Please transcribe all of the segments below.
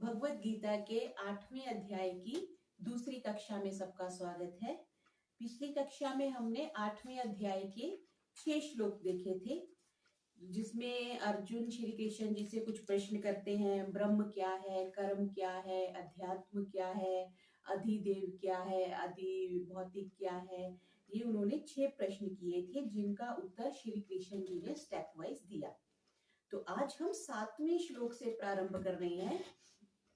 भगवत गीता के 8वें अध्याय की दूसरी कक्षा में सबका स्वागत है। पिछली कक्षा में हमने 8वें अध्याय के 6 श्लोक देखे थे, जिसमें अर्जुन श्री कृष्ण जी से कुछ प्रश्न करते हैं। ब्रह्म क्या है, कर्म क्या है, अध्यात्म क्या है, अधिदेव क्या है, अधि भौतिक क्या है। ये उन्होंने 6 प्रश्न किए थे, जिनका उत्तर श्री कृष्ण जी ने स्टेप वाइज दिया। तो आज हम 7वें श्लोक से प्रारंभ कर रहे हैं।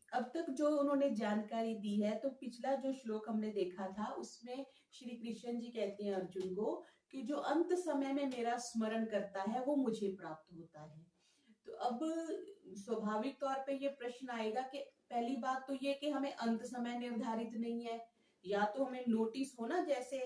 अब तक जो उन्होंने जानकारी दी है, तो पिछला जो श्लोक हमने देखा था उसमें श्री कृष्ण जी कहते हैं अर्जुन को कि जो अंत समय में मेरा स्मरण करता है वो मुझे प्राप्त होता है। तो अब स्वाभाविक तौर पे ये प्रश्न आएगा कि पहली बात तो ये कि हमें अंत समय निर्धारित नहीं है, या तो हमें नोटिस हो ना, जैसे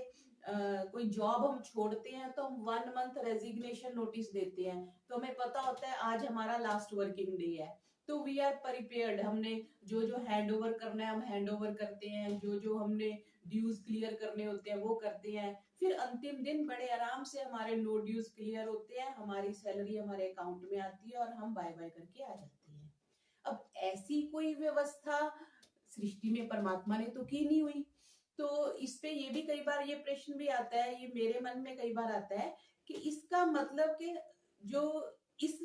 कोई जॉब हम छोड़ते हैं तो हम 1 मंथ रेजिग्नेशन नोटिस देते हैं, तो हमें पता होता है आज हमारा लास्ट वर्किंग डे है, तो वी आर प्रिपेयर्ड। हमने जो जो हैंड ओवर करना है हम हैंड ओवर करते हैं, जो जो हमने ड्यूज क्लियर करने होते हैं वो करते हैं। फिर अंतिम दिन बड़े आराम से हमारे नो ड्यूज क्लियर होते हैं, हमारी सैलरी हमारे अकाउंट में आती है और हम बाय बाय करके आ जाते हैं। अब ऐसी कोई व्यवस्था सृष्टि में परमात्मा ने तो की नहीं हुई। तो इस पे ये भी कई बार ये प्रश्न भी आता है, ये मेरे मन में कई बार आता है कि इसका मतलब कि जो इस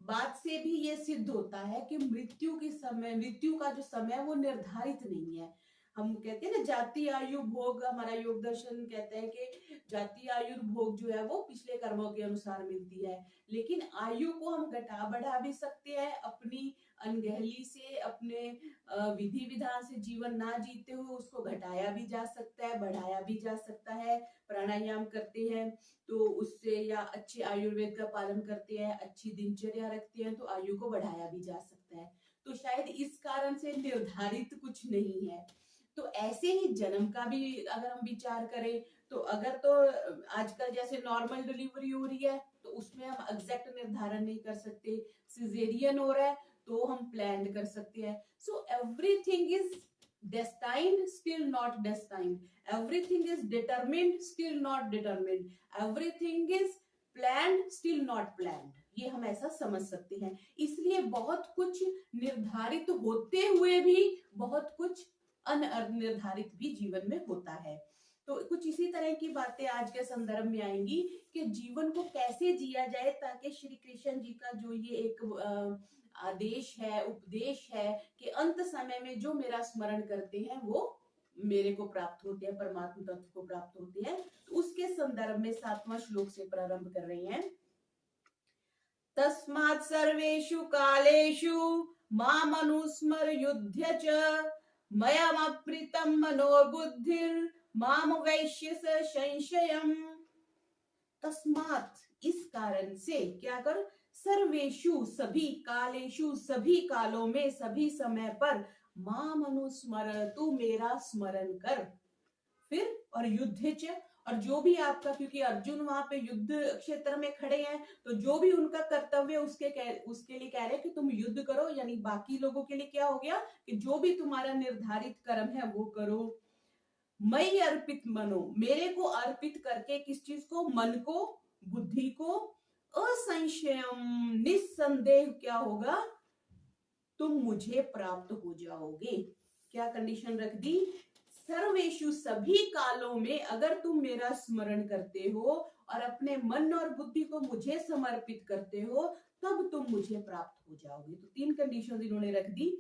बात से भी ये सिद्ध होता है कि मृत्यु का जो समय वो निर्धारित नहीं है। हम कहते हैं ना जाति आयु भोग, हमारा योग दर्शन कहता है कि जाति आयु भोग जो है वो पिछले कर्मों के अनुसार मिलती है, लेकिन आयु को हम घटा बढ़ा भी सकते हैं। अपनी अनगहली से, अपने विधि विधान से जीवन ना जीते हुए उसको घटाया भी जा सकता है, बढ़ाया भी जा सकता है। प्राणायाम करते हैं तो उससे, या अच्छे आयुर्वेद का पालन करते हैं, अच्छी दिनचर्या रखते हैं तो आयु को बढ़ाया भी जा सकता है। तो शायद इस कारण से निर्धारित कुछ नहीं है। तो ऐसे ही जन्म का भी अगर हम विचार करें तो अगर तो आजकल जैसे नॉर्मल डिलीवरी हो रही है तो उसमें हम एग्जैक्ट निर्धारण नहीं कर सकते, सिजेरियन हो रहा है तो हम प्लान कर सकते हैं। So everything is destined, still not destined. Everything is determined, still not determined. Everything is planned, still not planned. ये हम ऐसा समझ सकते हैं। इसलिए बहुत कुछ निर्धारित होते हुए भी बहुत कुछ अनिर्धारित भी जीवन में होता है। तो कुछ इसी तरह की बातें आज के संदर्भ में आएंगी कि जीवन को कैसे जिया जाए, ताकि श्री कृष्ण जी का जो ये एक आदेश है, उपदेश है कि अंत समय में जो मेरा स्मरण करते हैं वो मेरे को प्राप्त होते हैं, परमात्मा तत्व को प्राप्त होते हैं। तो उसके संदर्भ में 7वां श्लोक से प्रारंभ कर रहे हैं। तस्मात् सर्वेषु कालेषु माम अनुस्मर युध्य च मयमप्रीतं मनोबुद्धिर माम वैश्यस संशयम्। तस्मात् इस कारण से क्या कर, सर्वेषु सभी कालेषु सभी कालों में सभी समय पर माम अनुस्मर तू मेरा स्मरण कर। फिर और युद्ध च, और जो भी आपका, क्योंकि अर्जुन वहां पे युद्ध क्षेत्र में खड़े हैं तो जो भी उनका कर्तव्य उसके लिए कह रहे हैं कि तुम युद्ध करो, यानी बाकी लोगों के लिए क्या हो गया कि जो भी तुम्हारा निर्धारित कर्म है वो करो। मई अर्पित मनो, मेरे को अर्पित करके, किस चीज को, मन को, बुद्धि को, असंशयम निस्संदेह क्या होगा, तुम मुझे प्राप्त हो जाओगे। क्या कंडीशन रख दी, सर्वेषु सभी कालों में अगर तुम मेरा स्मरण करते हो और अपने मन और बुद्धि को मुझे समर्पित करते हो तब तुम मुझे प्राप्त हो जाओगे। तो 3 कंडीशन इन्होंने रख दी।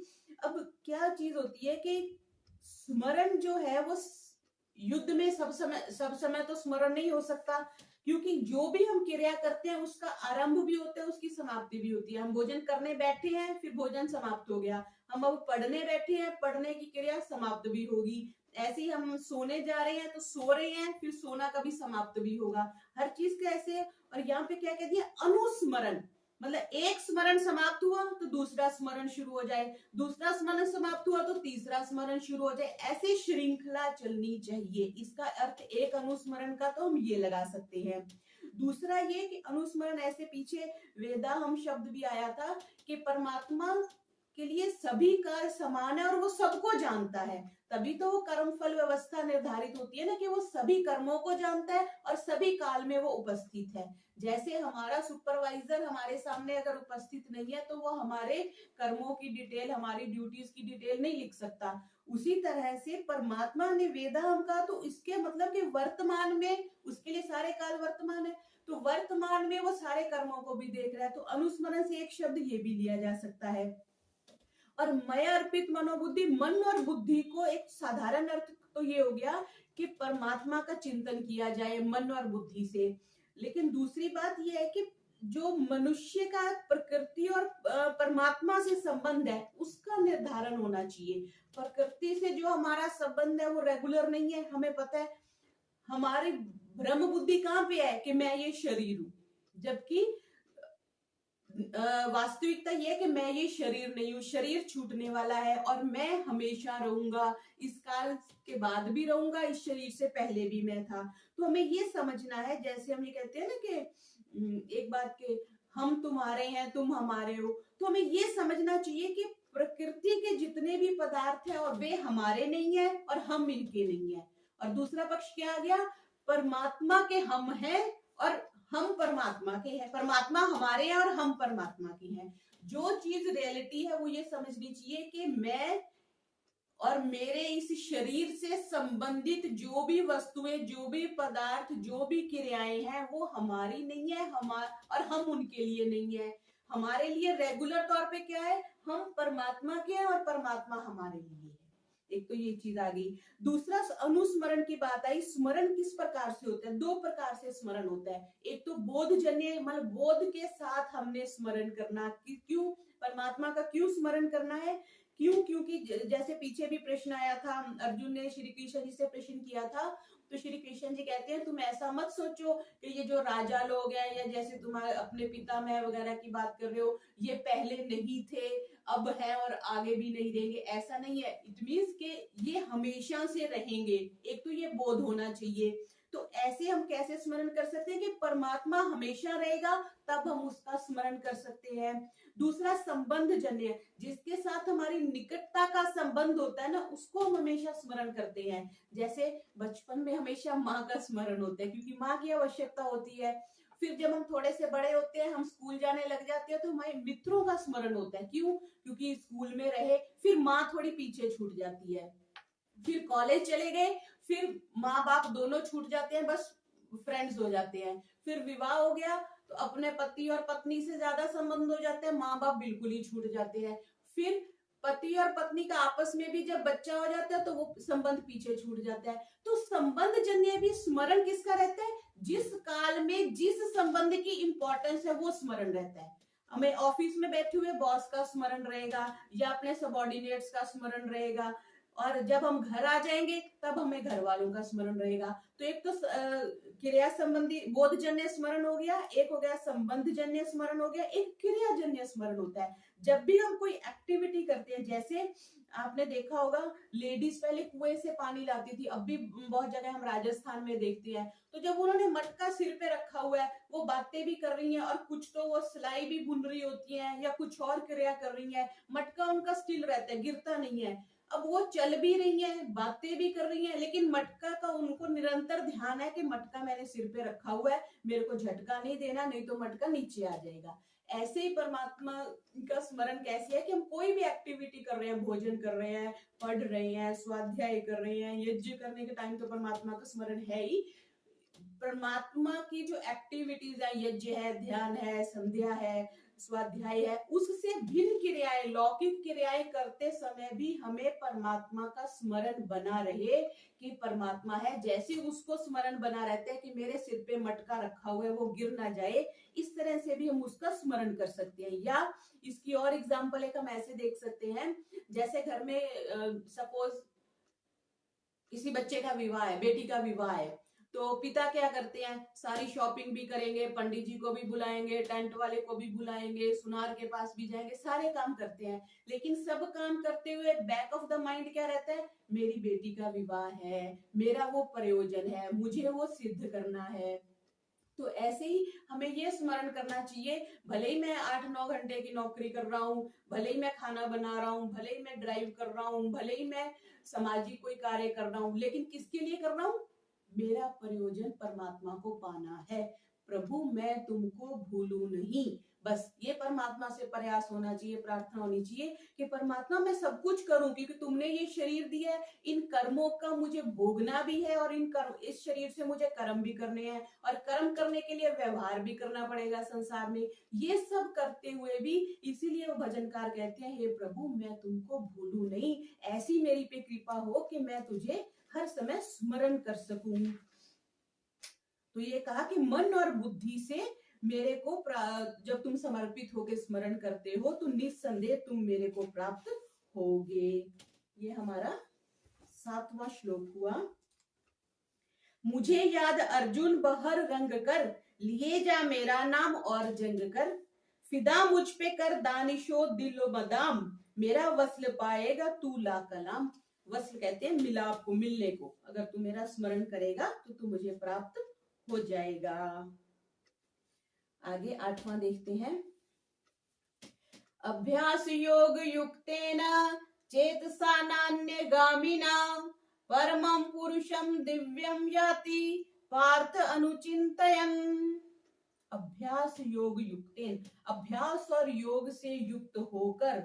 अब क्या चीज होती है कि स्मरण जो है वो युद्ध में सब समय तो स्मरण नहीं हो सकता, क्योंकि जो भी हम क्रिया करते हैं उसका आरंभ भी होता है, उसकी समाप्ति भी होती है। हम भोजन करने बैठे हैं, फिर भोजन समाप्त हो गया। हम अब पढ़ने बैठे हैं, पढ़ने की क्रिया समाप्त भी होगी। ऐसे ही हम सोने जा रहे हैं तो सो रहे हैं, फिर सोना कभी समाप्त भी होगा। हर चीज का ऐसे। और यहाँ पे क्या कह दिया, अनुस्मरण, मतलब एक स्मरण समाप्त हुआ तो दूसरा स्मरण शुरू हो जाए, दूसरा स्मरण समाप्त हुआ तो तीसरा स्मरण शुरू हो जाए, ऐसे श्रृंखला चलनी चाहिए। इसका अर्थ एक अनुस्मरण का तो हम ये लगा सकते हैं। दूसरा ये कि अनुस्मरण ऐसे, पीछे वेदा हम शब्द भी आया था कि परमात्मा के लिए सभी काल समान है और वो सबको जानता है। तभी तो वो कर्म फल व्यवस्था निर्धारित होती है ना, कि वो सभी कर्मों को जानता है और सभी काल में वो उपस्थित है। जैसे हमारा सुपरवाइजर हमारे सामने अगर उपस्थित नहीं है तो वो हमारे कर्मों की डिटेल, हमारी ड्यूटीज की डिटेल नहीं लिख सकता। उसी तरह से परमात्मा ने वेदाहम का, तो इसके मतलब कि वर्तमान में, उसके लिए सारे काल वर्तमान है, तो वर्तमान में वो सारे कर्मों को भी देख रहा है। तो अनुस्मरण से एक शब्द ये भी लिया जा सकता है। और मय अर्पित मनोबुद्धि, मन और बुद्धि को एक साधारण अर्थ तो ये हो गया कि परमात्मा का चिंतन किया जाए मन और बुद्धि से। लेकिन दूसरी बात यह है कि जो मनुष्य का प्रकृति और परमात्मा से संबंध है उसका निर्धारण होना चाहिए। प्रकृति से जो हमारा संबंध है वो रेगुलर नहीं है, हमें पता है। हमारी ब्रह्म बुद्धि कहाँ पे है कि मैं ये शरीर हूं, जबकि वास्तविकता यह है कि मैं ये शरीर नहीं हूँ, शरीर छूटने वाला है और मैं हमेशा रहूंगा, इस काल के बाद भी रहूंगा, इस शरीर से पहले भी मैं था। तो हमें ये समझना है, जैसे हम ये कहते हैं ना कि एक बात के हम तुम्हारे हैं तुम हमारे हो, तो हमें ये समझना चाहिए कि प्रकृति के जितने भी पदार्थ हैं और वे हमारे नहीं है और हम इनके नहीं है। और दूसरा पक्ष क्या आ गया, परमात्मा के हम हैं और हम परमात्मा के हैं, परमात्मा हमारे हैं और हम परमात्मा के हैं। जो चीज रियलिटी है वो ये समझनी चाहिए कि मैं और मेरे इस शरीर से संबंधित जो भी वस्तुएं, जो भी पदार्थ, जो भी क्रियाएं हैं वो हमारी नहीं है, और हम उनके लिए नहीं है। हमारे लिए रेगुलर तौर पे क्या है, हम परमात्मा के हैं और परमात्मा हमारे लिए है। एक तो ये चीज आ गई। दूसरा अनुस्मरण की बात आई। स्मरण किस प्रकार से होता है, दो प्रकार से स्मरण होता है। एक तो बोधजन्य, मतलब बोध के साथ हमने स्मरण करना। क्यों परमात्मा का क्यों स्मरण करना है, क्यों, क्योंकि जैसे पीछे भी प्रश्न आया था, अर्जुन ने श्री कृष्ण जी से प्रश्न किया था, तो श्री कृष्ण जी कहते हैं तुम ऐसा मत सोचो कि ये जो राजा लोग हैं या जैसे तुम्हारे अपने पितामह वगैरह की बात कर रहे हो, ये पहले नहीं थे अब है और आगे भी नहीं रहेंगे, ऐसा नहीं है। इट मीन्स के ये हमेशा से रहेंगे। एक तो ये बोध होना चाहिए। तो ऐसे हम कैसे स्मरण कर सकते हैं कि परमात्मा हमेशा रहेगा, तब हम उसका स्मरण कर सकते हैं। दूसरा संबंध जन्य, जिसके साथ हमारी निकटता का संबंध होता है ना, उसको हम हमेशा स्मरण करते हैं। जैसे बचपन में हमेशा माँ का स्मरण होता है क्योंकि माँ की आवश्यकता होती है। फिर जब हम थोड़े से बड़े होते हैं, हम स्कूल जाने लग जाते हैं, तो हमारे मित्रों का स्मरण होता है। क्यों, क्योंकि स्कूल में रहे, फिर माँ थोड़ी पीछे छूट जाती है। फिर कॉलेज चले गए, फिर माँ बाप दोनों छूट जाते हैं, बस फ्रेंड्स हो जाते हैं। फिर विवाह हो गया तो अपने पति और पत्नी से ज्यादा संबंध हो जाते हैं, माँ बाप बिल्कुल ही छूट जाते हैं। फिर पति और पत्नी का आपस में भी जब बच्चा हो जाता है तो वो संबंध पीछे छूट जाता है। तो संबंध जन्य भी स्मरण किसका रहता है, जिस काल में जिस संबंध की इंपॉर्टेंस है वो स्मरण रहता है। हमें ऑफिस में बैठे हुए बॉस का स्मरण रहेगा या अपने सबॉर्डिनेट्स का स्मरण रहेगा, और जब हम घर आ जाएंगे तब हमें घर वालों का स्मरण रहेगा। तो एक तो क्रिया संबंधी बोधजन्य स्मरण हो गया, एक हो गया संबंध जन्य स्मरण हो गया, एक क्रिया जन्य स्मरण होता है। जब भी हम कोई एक्टिविटी करते हैं, जैसे आपने देखा होगा लेडीज पहले कुएं से पानी लाती थी, अब भी बहुत जगह हम राजस्थान में देखते हैं। तो जब उन्होंने मटका सिर पे रखा हुआ है, वो बातें भी कर रही हैं और कुछ तो वो सिलाई भी बुन रही होती हैं या कुछ और क्रिया कर रही हैं, मटका उनका स्टिल रहता है, गिरता नहीं है। अब वो चल भी रही हैं, बातें भी कर रही हैं, लेकिन मटका का उनको निरंतर ध्यान है कि मटका मैंने सिर पे रखा हुआ है, मेरे को झटका नहीं देना, नहीं तो मटका नीचे आ जाएगा। ऐसे ही परमात्मा का स्मरण कैसे है कि हम कोई भी एक्टिविटी कर रहे हैं, भोजन कर रहे हैं, पढ़ रहे हैं, स्वाध्याय कर रहे हैं, यज्ञ करने के टाइम तो परमात्मा का स्मरण है ही। परमात्मा की जो एक्टिविटीज है, यज्ञ है, ध्यान है, संध्या है, स्वाध्याय है, उससे भिन्न क्रियाएं, लौकिक क्रियाएं करते समय भी हमें परमात्मा का स्मरण बना रहे कि परमात्मा है। जैसे उसको स्मरण बना रहता है कि मेरे सिर पे मटका रखा हुआ है वो गिर ना जाए, इस तरह से भी हम उसका स्मरण कर सकते हैं। या इसकी और एग्जाम्पल एक हम ऐसे देख सकते हैं, जैसे घर में सपोज किसी बच्चे का विवाह है, बेटी का विवाह है, तो पिता क्या करते हैं, सारी शॉपिंग भी करेंगे, पंडित जी को भी बुलाएंगे, टेंट वाले को भी बुलाएंगे, सुनार के पास भी जाएंगे, सारे काम करते हैं। लेकिन सब काम करते हुए बैक ऑफ द माइंड क्या रहता है, मेरी बेटी का विवाह है, मेरा वो प्रयोजन है, मुझे वो सिद्ध करना है। तो ऐसे ही हमें ये स्मरण करना चाहिए, भले ही मैं 8-9 घंटे की नौकरी कर रहा हूँ, भले ही मैं खाना बना रहा हूँ, भले ही मैं ड्राइव कर रहा हूँ, भले ही मैं सामाजिक कोई कार्य कर रहा हूँ, लेकिन किसके लिए कर रहा हूँ? मेरा प्रयोजन परमात्मा को पाना है। प्रभु मैं तुमको भूलूं नहीं, बस ये परमात्मा से प्रयास होना चाहिए, प्रार्थना होनी चाहिए कि परमात्मा मैं सब कुछ करूं, क्योंकि तुमने ये शरीर दिया है, इन कर्मों का मुझे भोगना भी है और इन कर्म, इस शरीर से मुझे कर्म भी करने हैं, और कर्म करने के लिए व्यवहार भी करना पड़ेगा संसार में। ये सब करते हुए भी, इसीलिए वो भजनकार कहते हैं, हे प्रभु मैं तुमको भूलूं नहीं, ऐसी मेरी पे कृपा हो कि मैं तुझे हर समय स्मरण कर सकूं। तो ये कहा कि मन और बुद्धि से मेरे को जब तुम समर्पित होकर स्मरण करते हो तो निस्संदेह तुम मेरे को प्राप्त होगे। ये हमारा 7वां श्लोक हुआ। मुझे याद अर्जुन बहर रंग कर, लिए जा मेरा नाम और जंग कर, फिदा मुझ पे कर दानिशो दिलो बदाम, मेरा वस्ल पाएगा तू ला कलाम। वस्ल कहते हैं मिलाप को, मिलने को। अगर तू मेरा स्मरण करेगा तो तू मुझे प्राप्त हो जाएगा। आगे 8वां देखते हैं। अभ्यास योग युक्तेन चेतसा नान्यगामिना, परमं पुरुषं दिव्यं याति पार्थ अनुचिंतयन्। अभ्यास योग युक्तेन, अभ्यास और योग से युक्त होकर,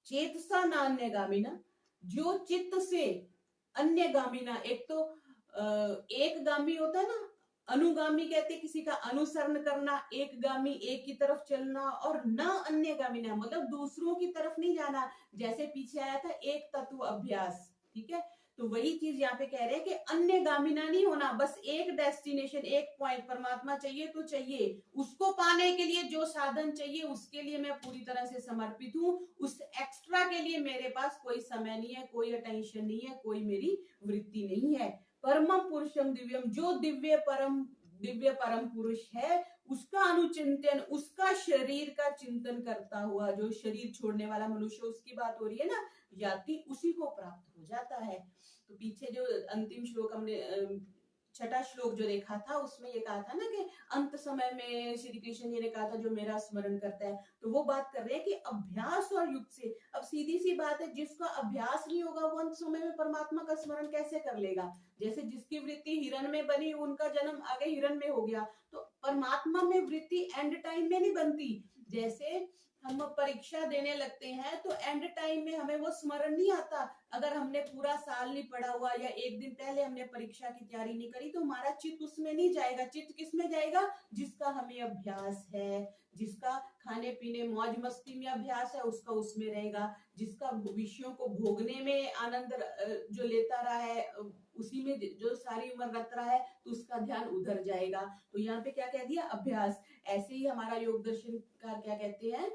चेतसा नान्यगामिना, जो चित्त से, अन्यगामिना, एक तो एक गामी होता है ना, अनुगामी कहते किसी का अनुसरण करना, एक गामी एक की तरफ चलना, और न अन्य गामिना मतलब दूसरों की तरफ नहीं जाना। जैसे पीछे आया था एक तत्व अभ्यास, ठीक है, तो वही चीज यहाँ पे कह रहे हैं कि अन्य गामिना नहीं होना, बस एक डेस्टिनेशन, एक पॉइंट, परमात्मा चाहिए तो चाहिए, उसको पाने के लिए जो साधन चाहिए उसके लिए मैं पूरी तरह से समर्पित हूँ, उस एक्स्ट्रा के लिए मेरे पास कोई समय नहीं है, कोई अटेंशन नहीं है, कोई मेरी वृत्ति नहीं है। परमं पुरुषम दिव्यम, जो दिव्य परम पुरुष है उसका अनुचिंतन, उसका शरीर का चिंतन करता हुआ, जो शरीर छोड़ने वाला मनुष्य, उसकी बात हो रही है ना, याति, उसी को प्राप्त हो जाता है। तो पीछे जो अंतिम श्लोक हमने 6वां श्लोक जो देखा था, उसमें ये कहा था ना कि अंत समय में श्री कृष्ण जी ने कहा था जो मेरा स्मरण करता है, तो वो बात कर रहे हैं कि अभ्यास और युक्त से। अब सीधी सी बात है, जिसका अभ्यास नहीं होगा वो अंत समय में परमात्मा का स्मरण कैसे कर लेगा? जैसे जिसकी वृत्ति हिरण में बनी, उनका जन्म आगे हिरण में हो गया, तो परमात्मा में वृत्ति एंड टाइम में नहीं बनती। जैसे हम परीक्षा देने लगते हैं तो एंड टाइम में हमें वो स्मरण नहीं आता। अगर हमने पूरा साल नहीं पढ़ा हुआ या एक दिन पहले हमने परीक्षा की तैयारी नहीं करी तो हमारा चित्त उसमें नहीं जाएगा। चित्त किस में जाएगा? जिसका हमें अभ्यास है, जिसका खाने पीने मौज मस्ती में अभ्यास है, उसका उसमें रहेगा। जिसका विषयों को भोगने में आनंद जो लेता रहा है, उसी में जो सारी उम्र रत रहा है, तो उसका ध्यान उधर जाएगा। तो यहाँ पे क्या कह दिया? अभ्यास। ऐसे ही हमारा योग दर्शनकार क्या कहते हैं?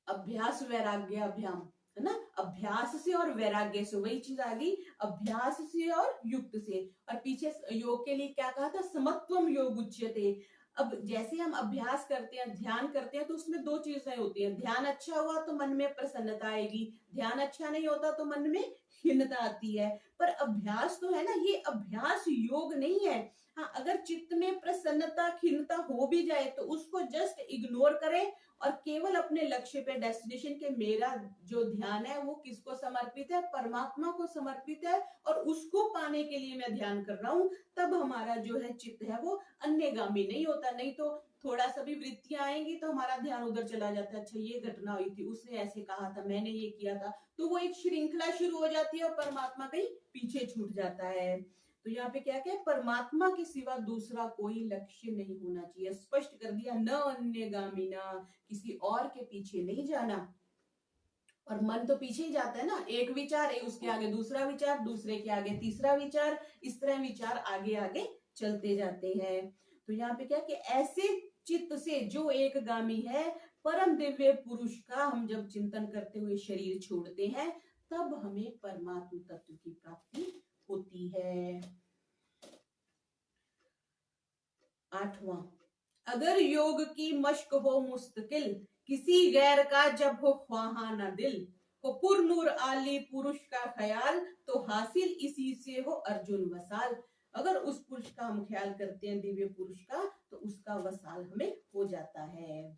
अभ्यास वैराग्य अभ्याम, है ना? अभ्यास से और वैराग्य से, वही चीज आ गई, अभ्यास से और युक्त से। और पीछे योग के लिए क्या कहा था? समत्वम योग उच्यते। अब जैसे हम अभ्यास करते हैं, ध्यान करते हैं, तो उसमें दो चीजें होती हैं। ध्यान अच्छा हुआ तो मन में प्रसन्नता आएगी, ध्यान अच्छा नहीं होता तो मन में खिन्नता आती है। पर अभ्यास तो है ना, ये अभ्यास योग नहीं है। हाँ, अगर चित्त में प्रसन्नता खिन्नता हो भी जाए तो उसको जस्ट इग्नोर करें और केवल अपने लक्ष्य पे, डेस्टिनेशन के, मेरा जो ध्यान है वो किसको समर्पित है? परमात्मा को समर्पित है, और उसको पाने के लिए मैं ध्यान कर रहा हूँ। तब हमारा जो है चित्त है वो अन्यगामी नहीं होता। नहीं तो थोड़ा सा भी वृत्तियां आएंगी तो हमारा ध्यान उधर चला जाता है। अच्छा, ये घटना हुई थी, उसने ऐसे कहा था, मैंने ये किया था, तो वो एक श्रृंखला शुरू हो जाती है और परमात्मा कहीं पीछे छूट जाता है। तो यहाँ पे क्या क्या? परमात्मा के सिवा दूसरा कोई लक्ष्य नहीं होना चाहिए। स्पष्ट कर दिया, न अन्यगामिना, किसी और के पीछे नहीं जाना। और मन तो पीछे ही जाता है ना, एक विचार है, उसके आगे दूसरा विचार, दूसरे के आगे तीसरा विचार, इस तरह विचार आगे आगे चलते जाते हैं। तो यहाँ पे क्या कि ऐसे चित्त से जो एक गामी है, परम दिव्य पुरुष का हम जब चिंतन करते हुए शरीर छोड़ते हैं, तब हमें परमात्म तत्व की प्राप्ति होती है। 8वां, अगर योग की मश्क हो मुस्तकिल, किसी गैर का जब हो ख्वाहा न दिल, हो पुरनूर आली पुरुष का ख्याल, तो हासिल इसी से हो अर्जुन वसाल। अगर उस पुरुष का हम ख्याल करते हैं, दिव्य पुरुष का, तो उसका वसाल हमें हो जाता है।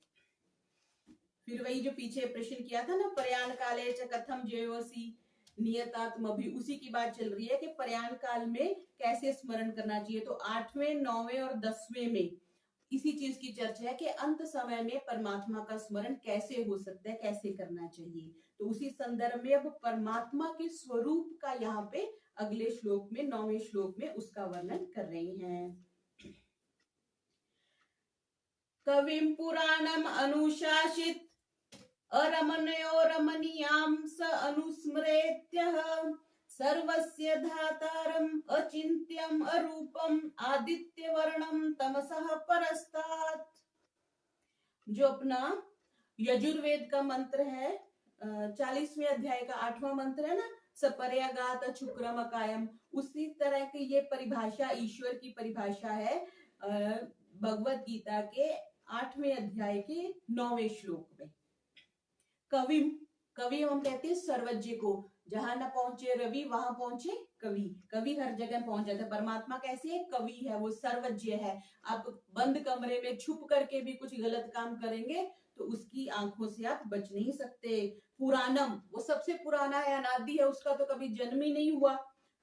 फिर वही जो पीछे प्रश्न किया था ना, प्रयाण काले च कथम जयोसी नियतात्म, अभी उसी की बात चल रही है कि प्रयाण काल में कैसे स्मरण करना चाहिए। तो 8वें, 9वें और 10वें में इसी चीज की चर्चा है कि अंत समय में परमात्मा का स्मरण कैसे हो सकता है, कैसे करना चाहिए। तो उसी संदर्भ में अब परमात्मा के स्वरूप का यहाँ पे अगले श्लोक में, 9वें श्लोक में उसका वर्णन कर रहे हैं। कविम पुराणम अनुशासित अरमणयो रमणीयां स अनुस्मरेत्यः सर्वस्य धातारम अचिन्त्यम अरूपम आदित्यवर्णम तमसः परस्तात्। जो अपना यजुर्वेद का मंत्र है, 40वें अध्याय का 8वां मंत्र है ना, सपर्यागात शुक्रम कायम, उसी तरह की ये परिभाषा ईश्वर की परिभाषा है भगवत गीता के 8वें अध्याय के 9वें श्लोक में। कवि, कवि हम कहते हैं सर्वज्ञ को, जहां न पहुंचे रवि वहां पहुंचे कवि। कवि हर जगह पहुंच जाता है। परमात्मा कैसे है? कवि है, वो सर्वज्ञ है। आप बंद कमरे में छुप करके भी कुछ गलत काम करेंगे तो उसकी आंखों से आप बच नहीं सकते। पुराणम, वो सबसे पुराना है, अनादि है, उसका तो कभी जन्म ही नहीं हुआ।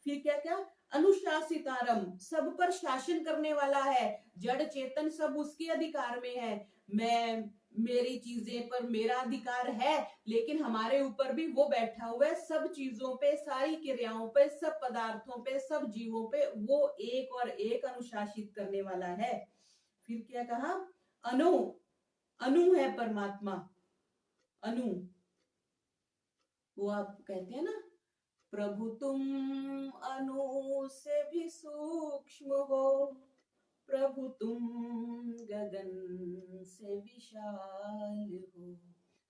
फिर क्या क्या? अनुशासितारम, सब पर शासन करने वाला है, जड़ चेतन सब उसके अधिकार में है। मैं, मेरी चीजें पर मेरा अधिकार है, लेकिन हमारे ऊपर भी वो बैठा हुआ है, सब चीजों पे, सारी क्रियाओं पे, सब पदार्थों पे, सब जीवों पे वो एक और एक अनुशासित करने वाला है। फिर क्या कहा? अनु, अनु है परमात्मा, अनु। वो आप कहते हैं ना, प्रभु तुम अनु से भी सूक्ष्म हो, प्रभु तुम गगन से विशाल हो।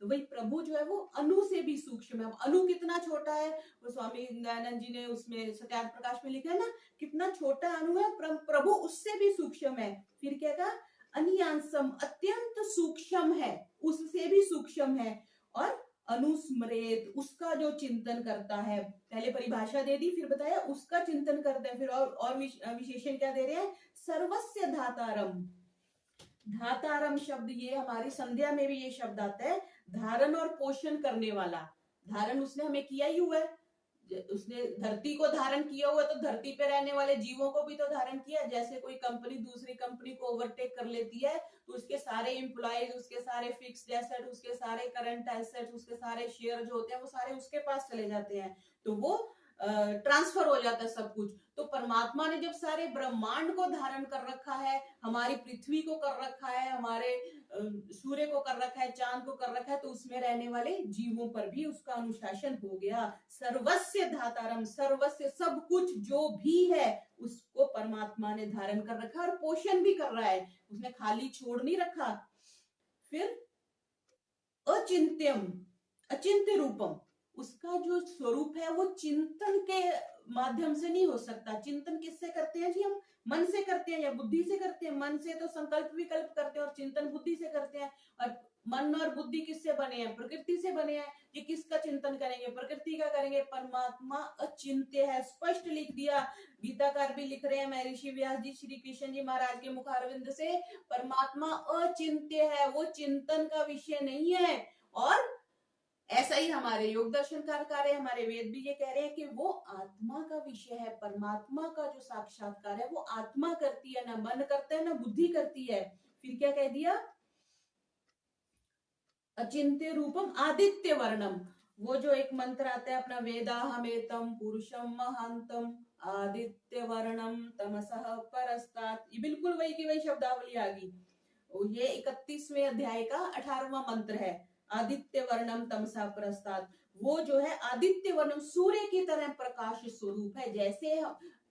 तो वही प्रभु जो है वो अनु से भी सूक्ष्म है। अनु कितना छोटा है, वो स्वामी दयानंद जी ने उसमें सत्यार्थ प्रकाश में लिखा है ना, कितना छोटा अनु है, प्रभु उससे भी सूक्ष्म है। फिर क्या कहा? अनियांसम, अत्यंत सूक्ष्म है, उससे भी सूक्ष्म है। और अनुस्मरेत, उसका जो चिंतन करता है, पहले परिभाषा दे दी, फिर बताया उसका चिंतन करता है। फिर और विशेषण क्या दे रहे हैं? सर्वस्य धातारम। धातारम शब्द ये हमारी संध्या में भी ये शब्द आता है, धारण और पोषण करने वाला। धारण उसने हमें किया ही हुआ है, उसने धरती को धारण किया हुआ, तो धरती पे रहने वाले जीवों को भी तो धारण किया। जैसे कोई कंपनी दूसरी कंपनी को ओवरटेक कर लेती है तो उसके सारे एम्प्लॉयज, उसके सारे फिक्स्ड एसेट, उसके सारे करंट एसेट्स, उसके सारे शेयर जो होते हैं वो सारे उसके पास चले जाते हैं, तो वो ट्रांसफर हो जाता है सब कुछ। तो परमात्मा ने जब सारे ब्रह्मांड को धारण कर रखा है, हमारी पृथ्वी को कर रखा है, हमारे सूर्य को कर रखा है, चांद को कर रखा है, तो उसमें रहने वाले जीवों पर भी उसका अनुशासन हो गया। सर्वस्य धातारम, सर्वस्य, सब कुछ जो भी है उसको परमात्मा ने धारण कर रखा और पोषण भी कर रहा है, उसने खाली छोड़ नहीं रखा। फिर अचिंत्यम, अचिंत्य रूपम, उसका जो स्वरूप है वो चिंतन के माध्यम से नहीं हो सकता। चिंतन किससे करते हैं जी? हम मन से करते हैं या बुद्धि से करते हैं? मन से तो संकल्प विकल्प करते हैं और चिंतन बुद्धि से करते हैं। और मन और बुद्धि किससे बने हैं? प्रकृति से बने हैं। ये किसका चिंतन करेंगे? प्रकृति का करेंगे। परमात्मा अचिंत्य है, स्पष्ट लिख दिया, गीताकार भी लिख रहे हैं, महर्षि व्यास जी श्री कृष्ण जी महाराज के मुखारविंद से, परमात्मा अचिंत्य है, वो चिंतन का विषय नहीं है। और ऐसा ही हमारे योग दर्शनकार कार्य, हमारे वेद भी ये कह रहे हैं कि वो आत्मा का विषय है। परमात्मा का जो साक्षात्कार है वो आत्मा करती है, ना मन करता है ना बुद्धि करती है। फिर क्या कह दिया? अचिंत्य रूपम आदित्य वर्णम, वो जो एक मंत्र आता है अपना, वेदाहमेतम पुरुषम महांतम आदित्य वर्णम तमसः परस्तात्, ये बिल्कुल वही की वही शब्दावली आ गई। ये 31वें अध्याय का 18वां मंत्र है, आदित्य वर्णम तमसा परस्तात्। वो जो है आदित्य वर्णम, सूर्य की तरह प्रकाश स्वरूप है। जैसे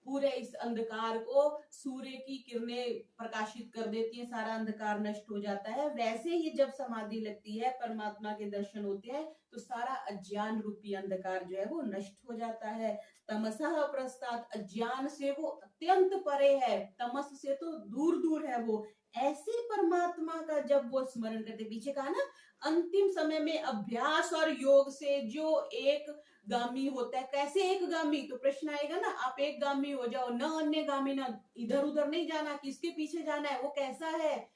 पूरे इस अंधकार को सूर्य की किरणें प्रकाशित कर देती हैं, सारा अंधकार नष्ट हो जाता है, वैसे ही जब समाधि लगती है, परमात्मा के दर्शन होते हैं, तो सारा अज्ञान रूपी अंधकार जो है वो नष्ट हो जाता है। तमसः परस्तात्, अज्ञान से वो अत्यंत परे है, तमस से तो दूर दूर है वो। ऐसे परमात्मा का जब वो स्मरण करते, पीछे कहा ना, अंतिम समय में अभ्यास और योग से जो एक गामी होता है। कैसे एक गामी? तो प्रश्न आएगा ना, आप एक गामी हो जाओ, न अन्य गामी, ना इधर उधर नहीं जाना, किसके पीछे जाना है, वो कैसा है।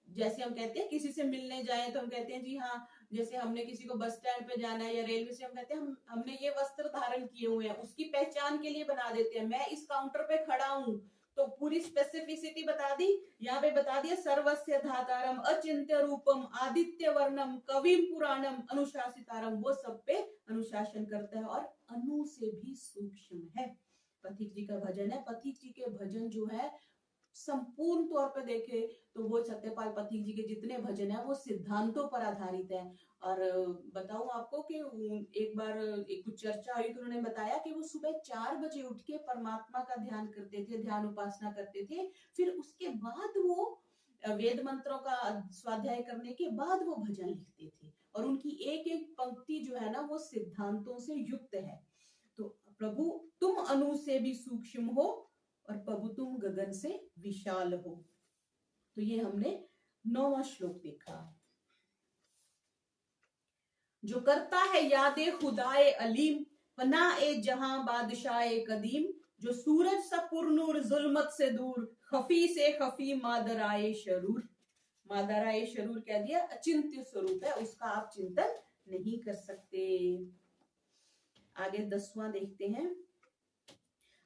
जैसे हम कहते हैं किसी से मिलने जाए तो हम कहते हैं जी हाँ, जैसे हमने किसी को बस स्टैंड पे जाना है या रेलवे से, हम कहते हैं हमने ये वस्त्र धारण किए हुए हैं, उसकी पहचान के लिए बना देते हैं। मैं इस काउंटर पे खड़ा हूं, तो पूरी स्पेसिफिसिटी बता दी। यहाँ पे बता दिया सर्वस्य धातारम अचिंत्य रूपम आदित्य वर्णम कविम पुराणम अनुशासितारम, वो सब पे अनुशासन करता है और अनु से भी सूक्ष्म है। पथिक जी का भजन है। पथिक जी के भजन जो है संपूर्ण तौर पर देखे तो वो सत्यपाल पथिक जी के जितने भजन है वो सिद्धांतों पर आधारित है। और बताऊं आपको कि एक बार एक कुछ चर्चा हुई तो उन्होंने बताया कि वो सुबह 4 बजे उठ के परमात्मा का ध्यान करते थे, ध्यान उपासना करते थे। फिर उसके बाद वो वेद मंत्रों का स्वाध्याय करने के बाद वो भजन लिखते थे, और उनकी एक एक पंक्ति जो है ना वो सिद्धांतों से युक्त है। तो प्रभु तुम अनु से भी सूक्ष्म हो और प्रभु तुम गगन से विशाल हो। तो ये हमने 9वां श्लोक देखा। जो करता है यादे खुदाए अलीम, पना ए जहां बादशाह कदीम, जो सूरज सा पुरनूर जुल्मत से दूर, खफी से खफी मादराए शरूर। मादराए शरूर कह दिया, अचिंत्य स्वरूप है, उसका आप चिंतन नहीं कर सकते। आगे 10वां देखते हैं।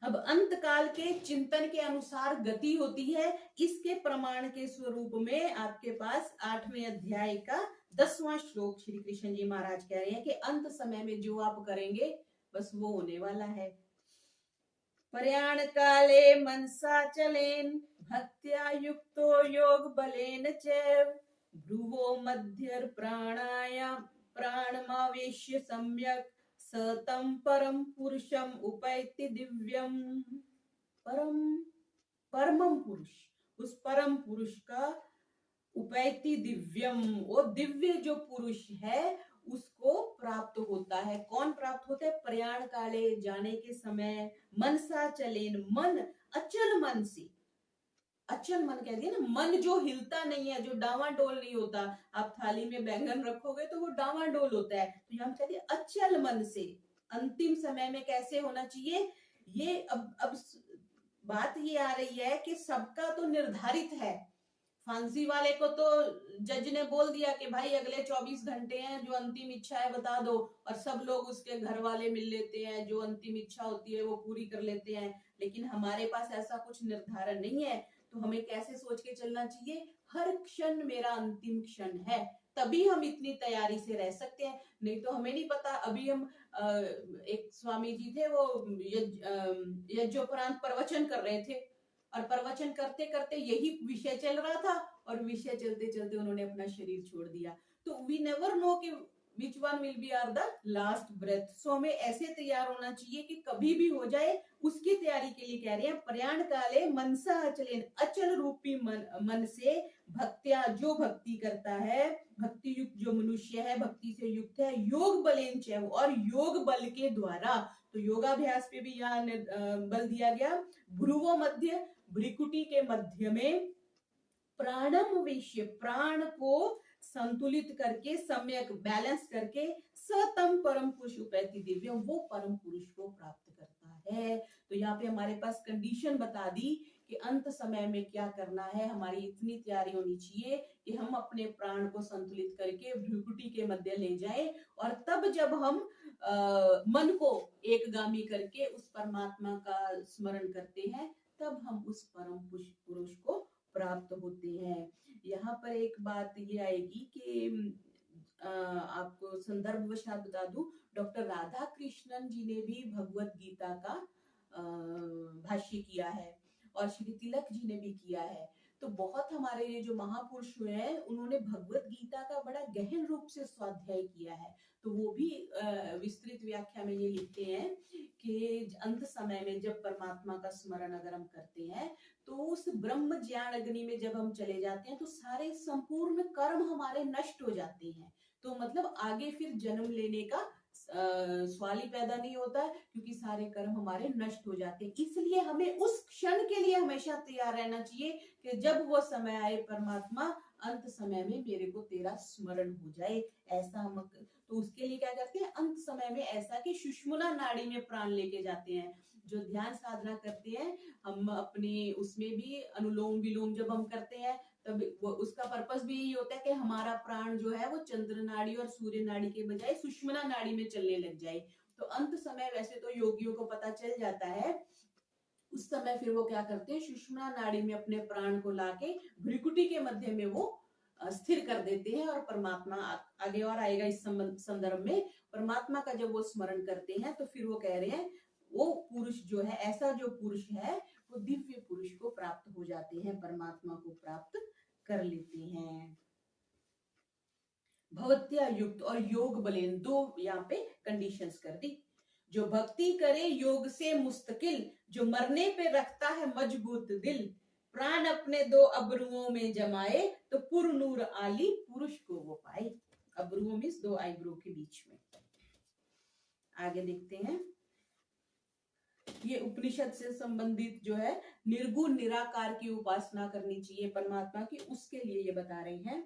अब अंत काल के चिंतन के अनुसार गति होती है। इसके प्रमाण के स्वरूप में आपके पास 8वें अध्याय का 10वां श्लोक श्री कृष्ण जी महाराज कह रहे हैं कि अंत समय में जो आप करेंगे बस वो होने वाला है। प्रयाण काले मनसा चलेन भक्त्या युक्तो योग बलेन चैव, भ्रुवो मध्यर प्राणायाम प्राणमावेश्य सम्यक, सतम परम पुरुषम उपैति दिव्यम। परमम पुरुष, उस परम पुरुष का उपैति दिव्यम, वो दिव्य जो पुरुष है उसको प्राप्त होता है। कौन प्राप्त होता है? प्रयाण काले, जाने के समय, मनसा चलेन, मन अचल मन से, अचल मन कह दिया ना, मन जो हिलता नहीं है, जो डावाडोल नहीं होता। आप थाली में बैंगन रखोगे तो वो डावाडोल होता है, तो यहाँ कहते हैं अचल मन से। अंतिम समय में कैसे होना चाहिए? ये अब बात ये आ रही है कि सबका तो निर्धारित है। फांसी वाले को तो जज ने बोल दिया कि भाई अगले 24 घंटे हैं, जो अंतिम इच्छा है बता दो, और सब लोग उसके घर वाले मिल लेते हैं, जो अंतिम इच्छा होती है वो पूरी कर लेते हैं। लेकिन हमारे पास ऐसा कुछ निर्धारण नहीं है, तो हमें कैसे सोच के चलना चाहिए? हर क्षण मेरा अंतिम क्षण है, तभी हम इतनी तैयारी से रह सकते हैं। नहीं तो हमें नहीं पता। अभी हम एक स्वामी जी थे, वो यज्ञोपरांत प्रवचन कर रहे थे, और प्रवचन करते करते यही विषय चल रहा था, और विषय चलते चलते उन्होंने अपना शरीर छोड़ दिया। तो वी नेवर नो कि which one will be our the last breath। सो हमें ऐसे तैयार होना चाहिए कि कभी भी हो जाए, उसकी तैयारी के लिए कह रहे हैं प्रयाण काले मनसा अचलेन, अचल रूपी मन से भक्त्या, जो भक्ति करता है, भक्ति युक्त जो मनुष्य है, भक्ति से युक्त है, योग बलेन चैव, और योग बल के द्वारा। तो योगाभ्यास पे भी यहाँ बल दिया गया। भ्रुवो मध्य, भ्रिकुटी के मध्य में, प्राणम विषय, प्राण को संतुलित करके, सम्यक बैलेंस करके, सतम परम पुरुष उपैति दिव्यम, वो परम पुरुष को प्राप्त करता है। तो यहाँ पे हमारे पास कंडीशन बता दी कि अंत समय में क्या करना है। हमारी इतनी तैयारी होनी चाहिए कि हम अपने प्राण को संतुलित करके भ्रुकुटी के मध्य ले जाएं, और तब जब हम मन को एकगामी करके उस परमात्मा का स्मरण करते हैं, तब हम उस परम पुरुष को प्राप्त होते हैं। यहाँ पर एक बात ये आएगी कि आपको संदर्भ वशात बता दूं, डॉक्टर राधा कृष्णन जी ने भी भगवत गीता का भाष्य किया है, और श्री तिलक जी ने भी किया है। तो बहुत हमारे ये जो महापुरुष हुए हैं, उन्होंने भगवत गीता का बड़ा गहन रूप से स्वाध्याय किया है। तो वो भी विस्तृत व्याख्या में ये लिखते हैं कि अंत समय में जब परमात्मा का स्मरण अगर हम करते हैं, तो उस ब्रह्म ज्ञान अग्नि में जब हम चले जाते हैं, तो सारे संपूर्ण कर्म हमारे नष्ट हो जाते हैं। तो मतलब आगे फिर जन्म लेने का सवाल ही पैदा नहीं होता, क्योंकि सारे कर्म हमारे नष्ट हो जाते हैं। इसलिए हमें उस क्षण के लिए हमेशा तैयार रहना चाहिए कि जब वो समय आए, परमात्मा अंत समय में मेरे को तेरा स्मरण हो जाए, ऐसा हम तो उसके लिए क्या करते हैं, अंत समय में ऐसा कि सुषुम्ना नाड़ी में प्राण लेके जाते हैं। जो ध्यान साधना करते हैं हम अपने उसमें भी अनुलोम विलोम जब हम करते हैं तब वो उसका पर्पस भी यही होता है कि हमारा प्राण जो है वो चंद्र नाड़ी और सूर्य नाड़ी के बजाय सुषुम्ना नाड़ी में चलने लग जाए। तो अंत समय वैसे तो योगियों को पता चल जाता है, उस समय फिर वो क्या करते हैं, सुषुम्ना नाड़ी में अपने प्राण को लाके भ्रिकुटी के मध्य में वो स्थिर कर देते हैं और परमात्मा आगे और आएगा इस संदर्भ में, परमात्मा का जब वो स्मरण करते हैं तो फिर वो कह रहे हैं वो पुरुष जो है, ऐसा जो पुरुष है वो दिव्य पुरुष को प्राप्त हो जाते हैं, परमात्मा को प्राप्त कर लेते हैं। भवत्या युक्त और योग बलेन, दो यहाँ पे कंडीशंस कर दी। जो भक्ति करे योग से मुस्तकिल, जो मरने पे रखता है मजबूत दिल, प्राण अपने दो अबरुओं में जमाए, तो पुर नूर आली पुरुष को वो पाए। अबरुओं मीन्स दो आईब्रो के बीच में। आगे देखते हैं, ये उपनिषद से संबंधित जो है निर्गुण निराकार की उपासना करनी चाहिए परमात्मा की, उसके लिए ये बता रहे हैं।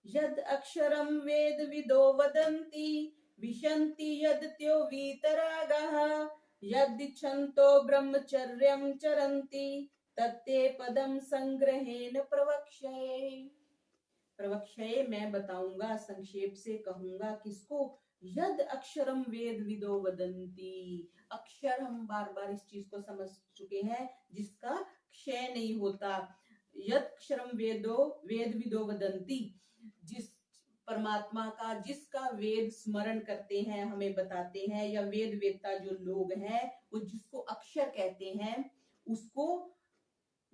यद अक्षरम वेद विदो वदन्ति, विशन्ति यद्यो वीतरागः, यदिच्छन्तो ब्रह्मचर्यं चरन्ति, तत्ते पदम संग्रहेण प्रवक्ष्ये। प्रवक्ष्ये मैं बताऊंगा, संक्षेप से कहूंगा किसको, यद अक्षरम वेद विदो वदन्ति। अक्षर हम बार बार इस चीज को समझ चुके हैं जिसका क्षय नहीं होता। यद अक्षरम वेद विदो वदन्ति, जिस परमात्मा का जिसका वेद स्मरण करते हैं हमें बताते हैं, या वेद वेदता जो लोग हैं वो जिसको अक्षर कहते हैं उसको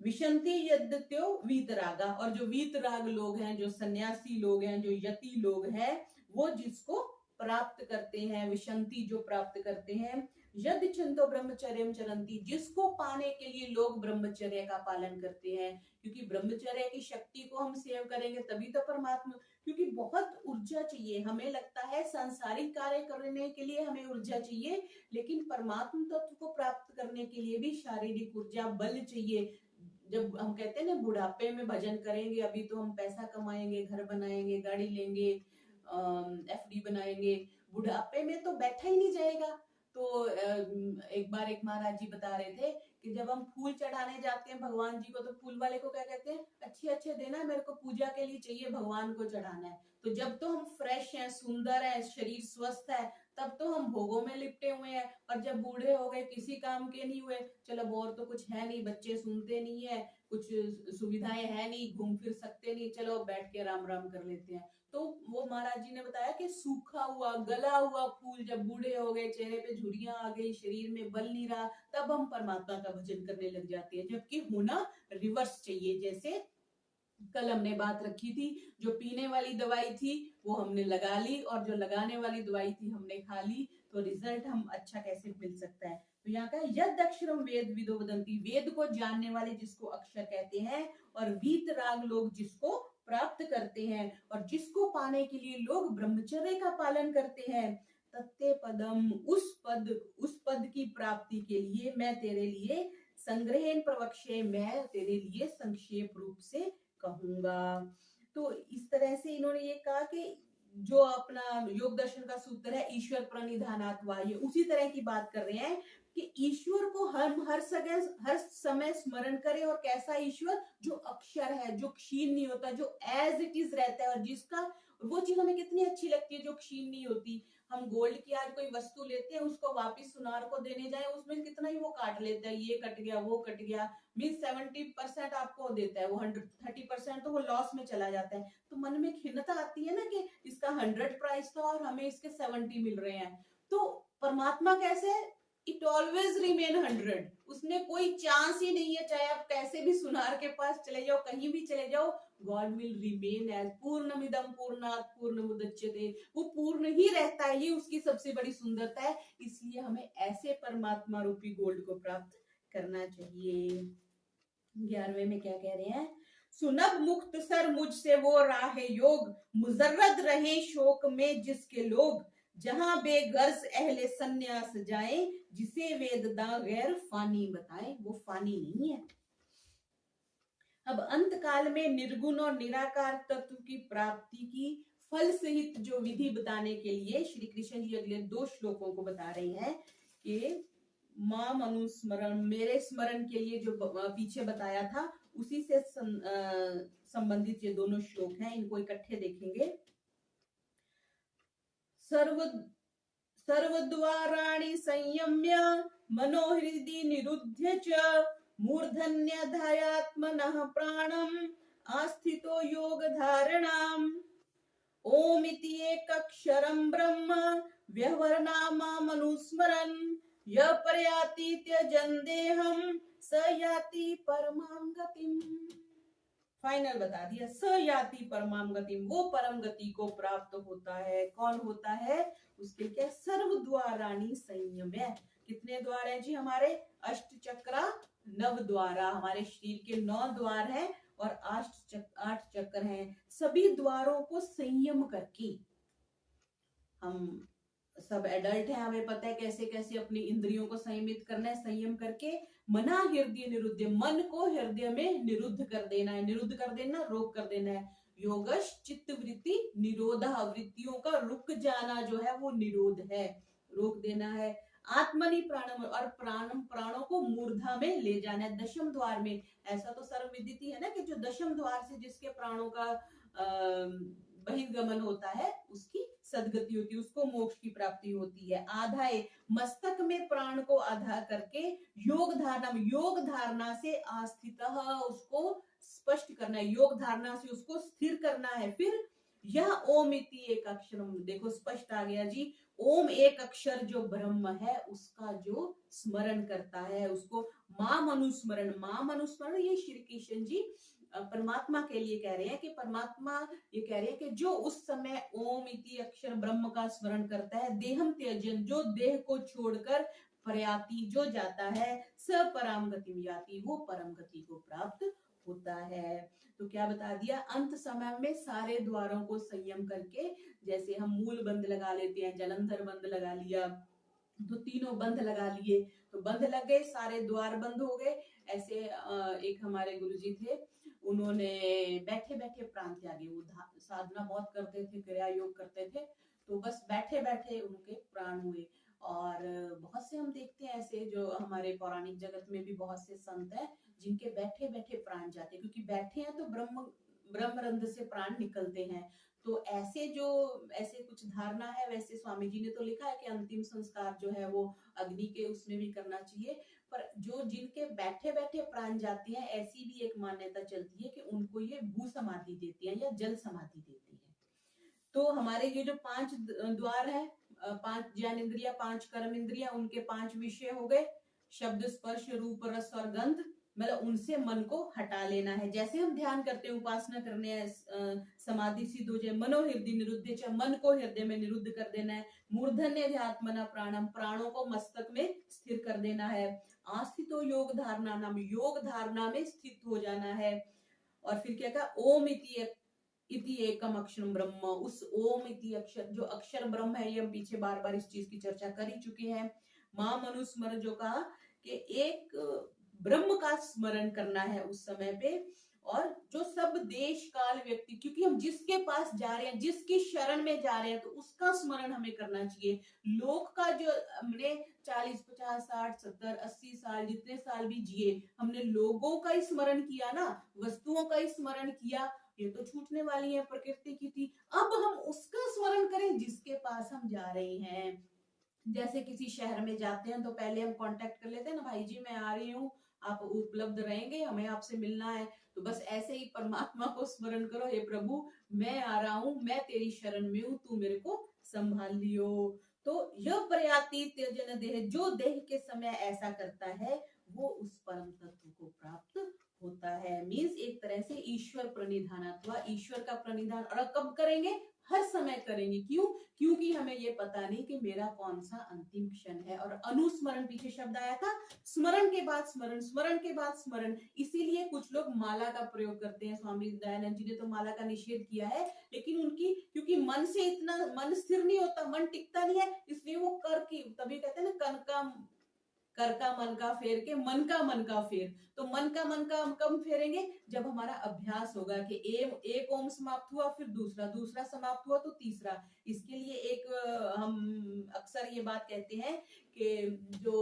विशंति यद्यो वीतरागा, और जो वीतराग लोग हैं, जो सन्यासी लोग हैं, जो यति लोग हैं, वो जिसको प्राप्त करते हैं, विशंति जो प्राप्त करते हैं, यदि छंतो ब्रह्मचर्यम चरंती, जिसको पाने के लिए लोग ब्रह्मचर्य का पालन करते हैं, क्योंकि ब्रह्मचर्य की शक्ति को हम सेव करेंगे तभी तो परमात्मा, क्योंकि बहुत ऊर्जा चाहिए, हमें लगता है सांसारिक कार्य करने के लिए हमें ऊर्जा चाहिए, लेकिन परमात्मा तत्व को प्राप्त करने के लिए भी शारीरिक ऊर्जा बल चाहिए। जब हम कहते हैं ना बुढ़ापे में भजन करेंगे, अभी तो हम पैसा कमाएंगे, घर बनाएंगे, गाड़ी लेंगे, एफडी बनाएंगे, बुढ़ापे में तो बैठा ही नहीं जाएगा। तो एक बार एक महाराज जी बता रहे थे कि जब हम फूल चढ़ाने जाते हैं भगवान जी को, तो फूल वाले को क्या कहते हैं, अच्छे अच्छे देना, मेरे को पूजा के लिए चाहिए, भगवान को चढ़ाना है। तो जब तो हम फ्रेश हैं, सुंदर है, शरीर स्वस्थ है, तब तो हम भोगों में लिपटे हुए हैं, और जब बूढ़े हो गए, किसी काम के नहीं हुए, चलो और तो कुछ है नहीं, बच्चे सुनते नहीं है, कुछ सुविधाएं है नहीं, घूम फिर सकते नहीं, चलो बैठ के राम राम कर लेते हैं। तो वो महाराज जी ने बताया कि सूखा हुआ गला हुआ फूल जब बूढ़े हो गए, चेहरे पे झुर्रियां आ गई, शरीर में बल नहीं रहा, तब हम परमात्मा का भजन करने लग जाते हैं, जबकि होना रिवर्स चाहिए। जैसे कल हमने बात रखी थी, जो पीने वाली दवाई थी वो हमने लगा ली, और जो लगाने वाली दवाई थी हमने खा ली, तो रिजल्ट हम अच्छा कैसे मिल सकता है। तो यहाँ का यद अक्षरम वेद विदो वदन्ति, वेद को जानने वाले जिसको अक्षर कहते हैं, और वीतराग लोग जिसको प्राप्त करते हैं, और जिसको पाने के लिए लोग ब्रह्मचर्य का पालन करते हैं, तत्ते पदम, उस पद की प्राप्ति के लिए मैं तेरे लिए संग्रहेन प्रवक्ष्ये, मैं तेरे लिए संक्षेप रूप से कहूंगा। तो इस तरह से इन्होंने ये कहा कि जो अपना योग दर्शन का सूत्र है ईश्वर प्रणिधानात् वाह्य, उसी तरह की बात कर रहे हैं कि ईश्वर को हम हर समय स्मरण करें, और कैसा ईश्वर, जो अक्षर है, जो क्षीण नहीं होता, जो एज इट इज रहता है, और जिसका वो चीज हमें कितनी अच्छी लगती है जो क्षीण नहीं होती। हम गोल्ड की आज कोई वस्तु लेते हैं, उसको वापस सुनार को देने जाए, उसमें कितना ही वो काट लेता है, ये कट गया वो कट गया, मीन 70% आपको देता है, वो 30% तो वो लॉस में चला जाता है। तो मन में खिन्नता आती है ना कि इसका 100 प्राइस था और हमें इसके 70 मिल रहे हैं। तो परमात्मा कैसे, इट ऑलवेज रिमेन 100, उसमें कोई चांस ही नहीं है, चाहे आप कैसे भी सुनार के पास चले जाओ, कहीं भी चले जाओ, गॉड विल रिमेन एज पूर्णमिदं पूर्णात् पूर्णमुदच्यते, वो पूर्ण ही रहता है, ये उसकी सबसे बड़ी सुंदरता है। इसलिए हमें ऐसे परमात्मा रूपी गोल्ड को प्राप्त करना चाहिए। 11वें में क्या कह रहे हैं, सुनब मुक्त सर मुझसे वो राह योग, मुजर्रद रहे शोक में जिसके लोग, जहां बेगर्ज अहले सन्यास जाए, जिसे वेददा गैर फानी बताए, वो फानी नहीं है। अब अंत काल में निर्गुण और निराकार तत्व की प्राप्ति की फल सहित जो विधि बताने के लिए श्री कृष्ण जी अगले 2 श्लोकों को बता रहे हैं कि माम अनुस्मरण, मेरे स्मरण के लिए जो पीछे बताया था उसी से संबंधित ये दोनों श्लोक हैं, इनको इकट्ठे देखेंगे। सर्वद्वाराणि संयम्य मनोहृदि निरुध्य च मूर्धन्यधायात्मनः प्राणम् आस्थितो योग धारणाम् ओम इति एकक्षरं ब्रह्म व्यवहरनामनुस्मरन् य प्रयाति त्यजन् देहं स याति परमां गतिम्। फाइनल बता दिया, स याति परमां गतिम्, वो परम गति को प्राप्त होता है। कौन होता है? उसके क्या? सर्व द्वाराणि संयम्य। कितने द्वार हैं जी हमारे? अष्ट चक्रा नव द्वारा, हमारे शरीर के 9 द्वार हैं और 8 चक्र हैं। सभी द्वारों को संयम करके, हम सब एडल्ट हैं, हमें पता है कैसे कैसे अपनी इंद्रियों को संयमित करना है। संयम करके मना हृदय निरुद्ध, मन को हृदय में निरुद्ध कर देना है। निरुद्ध कर देना, रोक कर देना है। योगश चित्त वृत्ति निरोधा, वृत्तियों का रुक जाना जो है वो निरोध है, रोक देना है। आत्मनि प्राणम, और प्राणों को मूर्धा में ले जाना है, दशम द्वार में। ऐसा तो सर्वविदित ही है ना कि जो दशम द्वार से जिसके प्राणों का बहिर्गमन होता है उसकी सदगति होती है, उसको मोक्ष की प्राप्ति होती है। आधाए, मस्तक में प्राण को आधा करके योग धारणा, योग धारणा से आस्थित, उसको स्पष्ट करना है, योग धारणा से उसको स्थिर करना है। फिर यह ओम इति एक अक्षरम, देखो स्पष्ट आ गया जी। ओम एक अक्षर जो ब्रह्म है उसका जो स्मरण करता है, उसको माम अनुस्मरण। माम अनुस्मरण ये श्री कृष्ण जी परमात्मा के लिए कह रहे हैं कि परमात्मा ये कह रहे हैं कि जो उस समय ओम इति अक्षर ब्रह्म का स्मरण करता है, देहम त्यजन, जो देह को छोड़कर प्रयाति जो जाता है, स पराम गति याति, वो परम गति को प्राप्त होता है। तो क्या बता दिया? अंत समय में सारे द्वारों को संयम करके, जैसे हम मूल बंद लगा लेते हैं, जलंधर बंद लगा लिया, तो तीनों बंद लगा लिए, तो बंद लग गए, सारे द्वार बंद हो गए। ऐसे एक हमारे गुरुजी थे, उन्होंने बैठे बैठे प्राण त्यागे। वो साधना बहुत करते थे, क्रिया योग करते थे, तो बस बैठे बैठे उनके प्राण हुए। और बहुत से हम देखते हैं ऐसे, जो हमारे पौराणिक जगत में भी बहुत से संत हैं जिनके बैठे बैठे प्राण जाते, क्योंकि बैठे हैं तो ब्रह्मरंध्र से प्राण निकलते हैं। तो ऐसे कुछ धारणा है। वैसे स्वामी जी ने तो लिखा है कि अंतिम संस्कार जो है वो अग्नि के उसमें भी करना चाहिए, पर जो जिनके बैठे बैठे प्राण जाते हैं, ऐसी भी एक मान्यता चलती है कि उनको ये भू समाधि देती है या जल समाधि देती है। तो हमारे ये जो 5 द्वार है, 5 ज्ञान इंद्रिया, 5 कर्म इंद्रिया, उनके 5 विषय हो गए, शब्द स्पर्श रूप रस और गंध, मतलब उनसे मन को हटा लेना है। जैसे हम ध्यान करते हैं, उपासना करने हैं, समाधि सिद्ध हो जाए, मनो हृदय निरुद्ध, चाहे मन को हृदय में निरुद्ध कर देना है। मूर्धन्य ध्यात्मना प्राणम, प्राणों को मस्तक में स्थिर कर देना है। आस्थितो योग धारणा नाम, योग धारणा में स्थित हो जाना है। और फिर क्या कहा? ओम इति एकम अक्षरम ब्रह्म, उस ओम इति अक्षर, जो अक्षर ब्रह्म है, ये हम पीछे बार बार इस चीज की चर्चा कर ही चुके हैं। मां मनुस्मर, जो कहा कि एक ब्रह्म का स्मरण करना है उस समय पे, और जो सब देश काल व्यक्ति, क्योंकि हम जिसके पास जा रहे हैं, जिसकी शरण में जा रहे हैं, तो उसका स्मरण हमें करना चाहिए। लोक का जो हमने 40, 50, 60, 70, 80 साल, जितने साल भी जिए, हमने लोगों का ही स्मरण किया ना, वस्तुओं का ही स्मरण किया, ये तो छूटने वाली है, प्रकृति की थी। अब हम उसका स्मरण करें जिसके पास हम जा रहे हैं। जैसे किसी शहर में जाते हैं तो पहले हम कांटेक्ट कर लेते हैं ना, भाई जी मैं आ रही हूँ, आप उपलब्ध रहेंगे, हमें आपसे मिलना है। तो बस ऐसे ही परमात्मा को स्मरण करो, हे प्रभु मैं आ रहा हूँ, मैं तेरी शरण में हूँ, तू मेरे को संभाल लियो। तो यह प्रयाति त्यजन देह, जो देह के समय ऐसा करता है वो उस परम तत्व को प्राप्त होता है। मीन्स एक तरह से ईश्वर प्रणिधान, अथवा ईश्वर का प्रणिधान। और कब करेंगे? हर समय करेंगे। क्यों? क्योंकि हमें ये पता नहीं कि मेरा कौन सा अंतिम क्षण है। और अनुस्मरण, पीछे शब्द आया था, स्मरण के बाद स्मरण, स्मरण के बाद स्मरण। इसीलिए कुछ लोग माला का प्रयोग करते हैं। स्वामी दयानंद जी ने तो माला का निषेध किया है, लेकिन उनकी, क्योंकि मन से इतना मन स्थिर नहीं होता, मन टिकता नहीं है, इसलिए वो कर की, तभी कहते हैं ना कर का मन का फेर के मन का फेर। तो मन का कब फेरेंगे, जब हमारा अभ्यास होगा कि एक ओम समाप्त हुआ, फिर दूसरा समाप्त हुआ तो तीसरा। इसके लिए हम अक्सर ये बात कहते हैं कि जो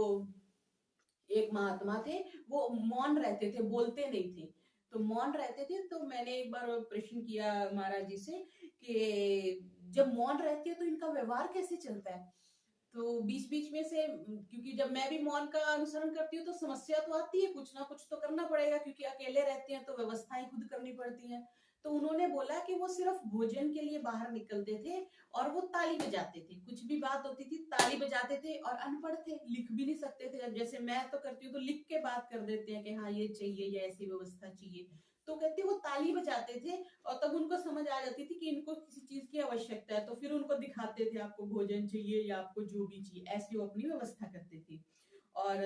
एक महात्मा थे वो मौन रहते थे, बोलते नहीं थे। तो मौन रहते थे, तो मैंने एक बार प्रश्न किया महाराज जी से कि जब मौन रहते हैं तो इनका व्यवहार कैसे चलता है। तो बीच बीच में से, क्योंकि जब मैं भी मौन का अनुसरण करती हूँ तो समस्या तो आती है, कुछ ना कुछ तो करना पड़ेगा, क्योंकि अकेले रहते हैं तो व्यवस्थाएं खुद करनी पड़ती हैं। तो उन्होंने बोला कि वो सिर्फ भोजन के लिए बाहर निकलते थे और वो ताली बजाते थे, कुछ भी बात होती थी ताली बजाते थे, और अनपढ़ थे, लिख भी नहीं सकते थे। अब जैसे मैं तो करती हूँ तो लिख के बात कर देते हैं कि हाँ ये चाहिए या ऐसी व्यवस्था चाहिए। तो कहते वो ताली बजाते थे, और तब उनको समझ आ जाती थी कि इनको किसी चीज की आवश्यकता है, तो फिर उनको दिखाते थे आपको भोजन चाहिए या आपको जो भी चाहिए, ऐसी वो अपनी व्यवस्था करते थे। और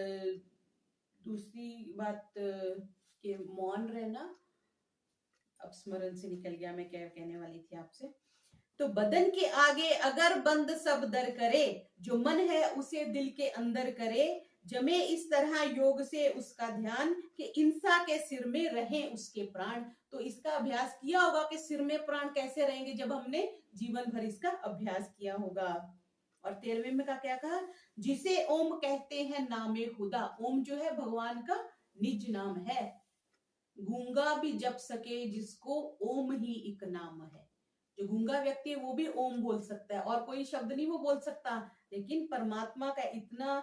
दूसरी बात कि मौन रहना, अब स्मरण से निकल गया मैं क्या कहने वाली थी आपसे। तो बदन के आगे अगर बंद सब दर करे, जो मन है उसे दिल के अंदर करे, जमे इस तरह योग से उसका ध्यान, कि इंसा के सिर में रहे उसके प्राण। तो इसका अभ्यास किया होगा कि सिर में प्राण कैसे रहेंगे, जब हमने जीवन भर इसका अभ्यास किया होगा। और 13वें में का क्या कहा, जिसे ओम कहते हैं नामे खुदा। ओम जो है भगवान का निज नाम है। गूंगा भी जप सके जिसको ओम ही एक नाम है। जो गूंगा व्यक्ति है वो भी ओम बोल सकता है, और कोई शब्द नहीं वो बोल सकता, लेकिन परमात्मा का इतना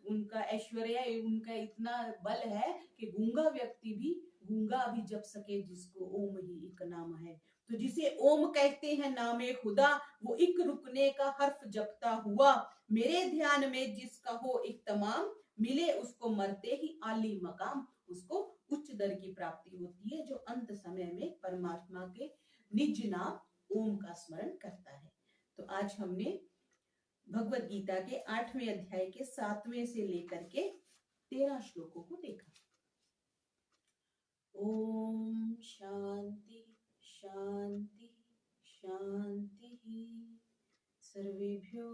उनका ऐश्वर्य, उनका इतना बल है कि गूंगा व्यक्ति भी गूंगा भी जप सके जिसको ओम ही एक नाम है। तो जिसे ओम कहते हैं नामे खुदा, वो एक रुकने का हर्फ जपता हुआ, मेरे ध्यान में जिसका हो एक तमाम, मिले उसको मरते ही आली मकाम। उसको उच्च दर की प्राप्ति होती है, जो अंत समय में परमात्मा के निज नाम ओम का स्मरण करता है। तो आज हमने भगवत गीता के 8वें अध्याय के 7वें से लेकर के 13 श्लोकों को देखा। ओम शांति शांति शांति। सर्वेभ्यो